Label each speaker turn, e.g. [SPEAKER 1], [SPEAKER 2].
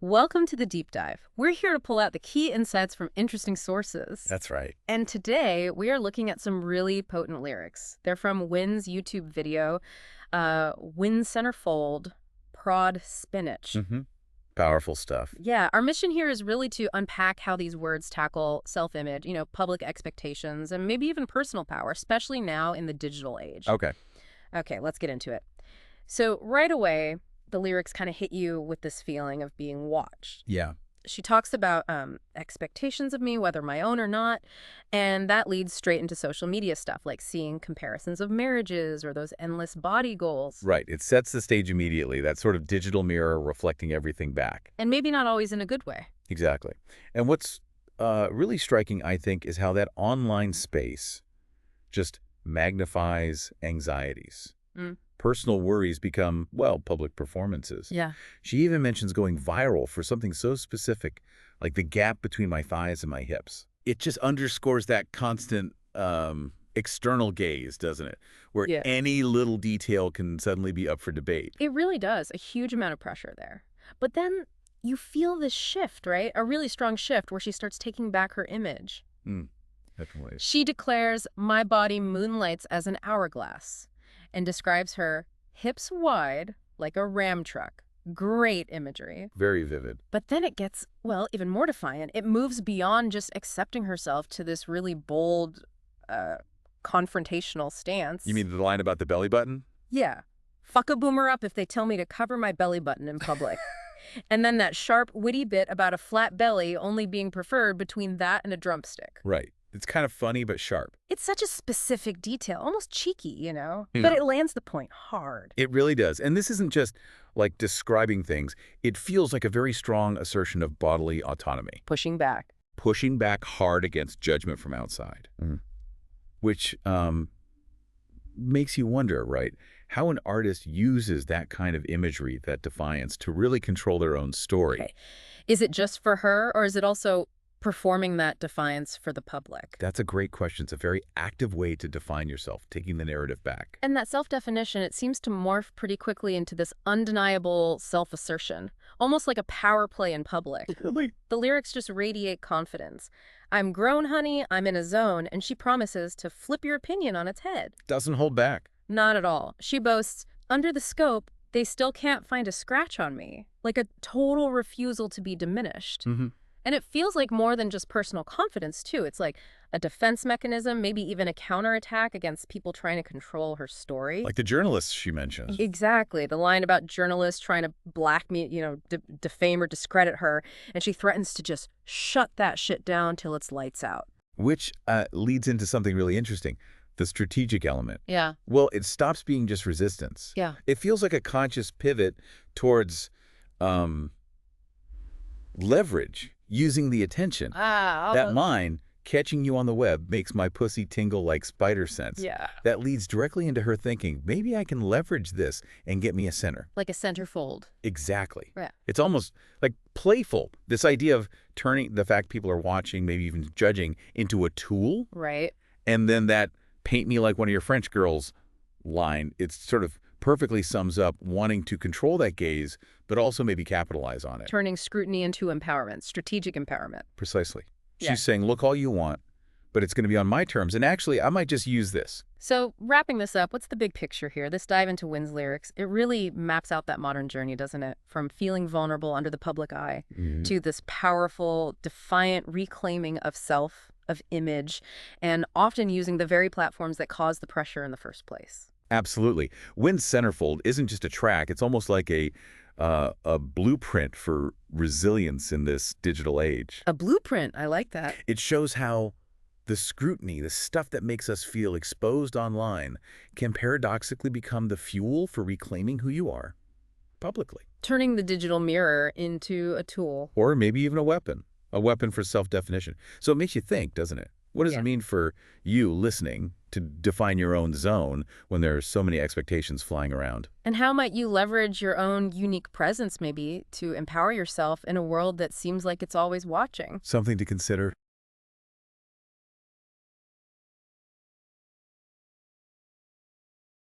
[SPEAKER 1] Welcome to the Deep Dive. We're here to pull out the key insights from interesting sources.
[SPEAKER 2] That's right.
[SPEAKER 1] And today, we are looking at some really potent lyrics. They're from Wynne's YouTube video, Wynne Centerfold, Prod Spinach.
[SPEAKER 2] Powerful stuff.
[SPEAKER 1] Yeah, our mission here is really to unpack how these words tackle self-image, public expectations, and maybe even personal power, especially now in the digital age.
[SPEAKER 2] Okay.
[SPEAKER 1] Okay, let's get into it. So right away, the lyrics kind of hit you with this feeling of being watched.
[SPEAKER 2] Yeah.
[SPEAKER 1] She talks about expectations of me, whether my own or not, and that leads straight into social media stuff, like seeing comparisons of marriages or those endless body goals.
[SPEAKER 2] Right. It sets the stage immediately, that sort of digital mirror reflecting everything back.
[SPEAKER 1] And maybe not always in a good way.
[SPEAKER 2] Exactly. And what's really striking, I think, is how that online space just magnifies anxieties. Personal worries become, well, public performances.
[SPEAKER 1] Yeah.
[SPEAKER 2] She even mentions going viral for something so specific, like the gap between my thighs and my hips. It just underscores that constant external gaze, doesn't it? Where any little detail can suddenly be up for debate.
[SPEAKER 1] It really does. A huge amount of pressure there. But then you feel this shift, right? A really strong shift where she starts taking back her image.
[SPEAKER 2] Definitely.
[SPEAKER 1] She declares, "My body moonlights as an hourglass," and describes her hips wide like a Ram truck. Great imagery.
[SPEAKER 2] Very vivid.
[SPEAKER 1] But then it gets, well, even more defiant. It moves beyond just accepting herself to this really bold, confrontational stance.
[SPEAKER 2] You mean the line about the belly button?
[SPEAKER 1] Yeah. Fuck a boomer up if they tell me to cover my belly button in public. And then that sharp, witty bit about a flat belly only being preferred between that and a drumstick.
[SPEAKER 2] Right. It's kind of funny but sharp.
[SPEAKER 1] It's such a specific detail, almost cheeky, But it lands the point hard.
[SPEAKER 2] It really does. And this isn't just like describing things. It feels like a very strong assertion of bodily autonomy.
[SPEAKER 1] Pushing back.
[SPEAKER 2] Pushing back hard against judgment from outside. Which makes you wonder, right, how an artist uses that kind of imagery, that defiance, to really control their own story.
[SPEAKER 1] Okay. Is it just for her, or is it also performing that defiance for the public?
[SPEAKER 2] That's a great question. It's a very active way to define yourself, taking the narrative back.
[SPEAKER 1] And that self-definition, it seems to morph pretty quickly into this undeniable self-assertion, almost like a power play in public.
[SPEAKER 2] Really?
[SPEAKER 1] The lyrics just radiate confidence. "I'm grown, honey, I'm in a zone," and she promises to flip your opinion on its head.
[SPEAKER 2] Doesn't hold back.
[SPEAKER 1] Not at all. She boasts, "Under the scope, they still can't find a scratch on me," like a total refusal to be diminished. And it feels like more than just personal confidence, too. It's like a defense mechanism, maybe even a counterattack against people trying to control her story.
[SPEAKER 2] Like the journalists she mentions.
[SPEAKER 1] Exactly. The line about journalists trying to defame or discredit her, and she threatens to just shut that shit down till it's lights out.
[SPEAKER 2] Which leads into something really interesting, the strategic element.
[SPEAKER 1] Yeah.
[SPEAKER 2] Well, it stops being just resistance.
[SPEAKER 1] Yeah.
[SPEAKER 2] It feels like a conscious pivot towards leverage, using the attention. That line, "catching you on the web makes my pussy tingle like spider sense."
[SPEAKER 1] Yeah.
[SPEAKER 2] That leads directly into her thinking, maybe I can leverage this and get me a center.
[SPEAKER 1] Like a centerfold.
[SPEAKER 2] Exactly.
[SPEAKER 1] Yeah.
[SPEAKER 2] It's almost like playful, this idea of turning the fact people are watching, maybe even judging, into a tool.
[SPEAKER 1] Right.
[SPEAKER 2] And then that "paint me like one of your French girls" line, it sort of perfectly sums up wanting to control that gaze, but also maybe capitalize on it.
[SPEAKER 1] Turning scrutiny into empowerment, strategic empowerment.
[SPEAKER 2] Precisely.
[SPEAKER 1] Yeah.
[SPEAKER 2] She's saying, look all you want, but it's going to be on my terms. And actually, I might just use this.
[SPEAKER 1] So wrapping this up, what's the big picture here? This dive into Wynne's lyrics, it really maps out that modern journey, doesn't it? From feeling vulnerable under the public eye to this powerful, defiant reclaiming of self, of image, and often using the very platforms that caused the pressure in the first place.
[SPEAKER 2] Absolutely. Wynne's Centerfold isn't just a track. It's almost like a blueprint for resilience in this digital age.
[SPEAKER 1] A blueprint. I like that.
[SPEAKER 2] It shows how the scrutiny, the stuff that makes us feel exposed online, can paradoxically become the fuel for reclaiming who you are publicly.
[SPEAKER 1] Turning the digital mirror into a tool.
[SPEAKER 2] Or maybe even a weapon for self-definition. So it makes you think, doesn't it? What does it mean for you listening to define your own zone when there are so many expectations flying around?
[SPEAKER 1] And how might you leverage your own unique presence maybe to empower yourself in a world that seems like it's always watching?
[SPEAKER 2] Something to consider.